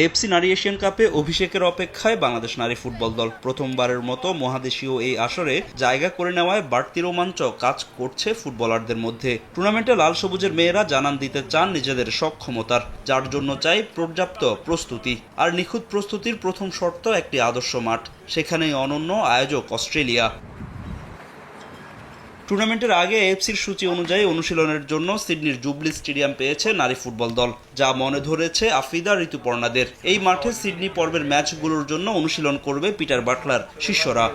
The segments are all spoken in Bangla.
এএফসি নারী এশিয়ান কাপে অভিষেকের অপেক্ষায় বাংলাদেশ নারী ফুটবল দল প্রথমবারের মতো মহাদেশীয় এই আসরে জায়গা করে নেওয়ায় বাড়তি রোমাঞ্চ কাজ করছে ফুটবলারদের মধ্যে। টুর্নামেন্টে লাল সবুজের মেয়েরা জানান দিতে চান নিজেদের সক্ষমতার, যার জন্য চাই পর্যাপ্ত প্রস্তুতি। আর নিখুঁত প্রস্তুতির প্রথম শর্ত একটি আদর্শ মাঠ, সেখানেই অনন্য আয়োজক অস্ট্রেলিয়া। টুর্নামেন্টের আগে এএফসির সূচি অনুযায়ী অনুশীলনের জন্য সিডনির জুবলি স্টেডিয়াম পেয়েছে নারী ফুটবল দল, যা মনে ধরেছে আফ্রিদা ঋতুপর্ণাদের। এই মাঠে সিডনি পর্বের ম্যাচগুলোর জন্য অনুশীলন করবে পিটার বাটলার শিষ্যরা।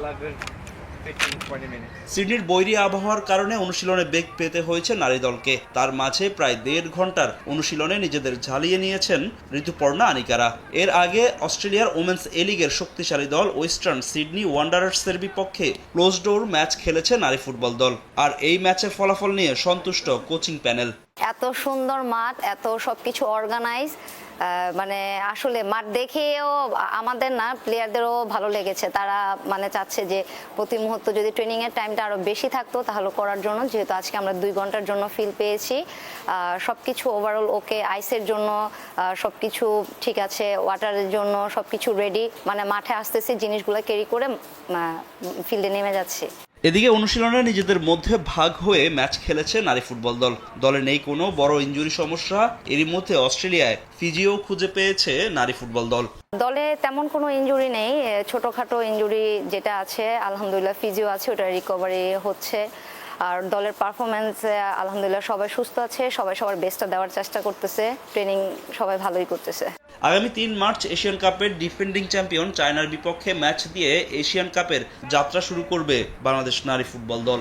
সিডনির বৈরী আবহাওয়ার কারণে অনুশীলনে বেগ পেতে হয়েছে নারী দলকে। তার মাঝে প্রায় ১.৫ ঘন্টার অনুশীলনে নিজেদের ঝালিয়ে নিয়েছেন ঋতুপর্ণা আনিকারা। এর আগে অস্ট্রেলিয়ার ওমেন্স এ লিগের শক্তিশালী দল ওয়েস্টার্ন সিডনি ওয়ান্ডারার্সের বিপক্ষে ক্লোজ ডোর ম্যাচ খেলেছে নারী ফুটবল দল। আর এই ম্যাচের ফলাফল নিয়ে সন্তুষ্ট কোচিং প্যানেল। এত সুন্দর মাঠ, এত সবকিছু অর্গানাইজ, মানে আসলে মাঠ দেখেও আমাদের না প্লেয়ারদেরও ভালো লেগেছে। তারা মানে চাচ্ছে যে প্রতি মুহূর্ত যদি ট্রেনিং এর টাইমটা আরো বেশি থাকতো তাহলে করার জন্য, যেহেতু আজকে আমরা 2 ঘন্টার জন্য ফিল পেয়েছি। সবকিছু ওভারঅল ওকে, আইসের জন্য সবকিছু ঠিক আছে, ওয়াটারের জন্য সবকিছু রেডি, মানে মাঠে আসতেছি জিনিসগুলো ক্যারি করে ফিল্ডে নেমে যাচ্ছি। এদিকে অনুশীলনে নিজেদের মধ্যে ভাগ হয়ে ম্যাচ খেলেছে নারী ফুটবল দল। দলে নেই কোনো বড় ইনজুরি সমস্যা। এরই মধ্যে অস্ট্রেলিয়ায় ফিজিও খুঁজে পেয়েছে নারী ফুটবল দল। দলে তেমন কোনো ইনজুরি নেই, ছোটখাটো ইনজুরি যেটা আছে আলহামদুলিল্লাহ ফিজিও আছে, ওটা রিকভারি হচ্ছে। আর দলের পারফরমেন্স আলহামদুলিল্লাহ সবাই সুস্থ আছে, সবাই সবার বেস্টটা দেওয়ার চেষ্টা করতেছে, ট্রেনিং সবাই ভালোই করতেছে। আগামী ৩ মার্চ এশিয়ান কাপের ডিফেন্ডিং চ্যাম্পিয়ন চায়নার বিপক্ষে ম্যাচ দিয়ে এশিয়ান কাপের যাত্রা শুরু করবে বাংলাদেশ নারী ফুটবল দল।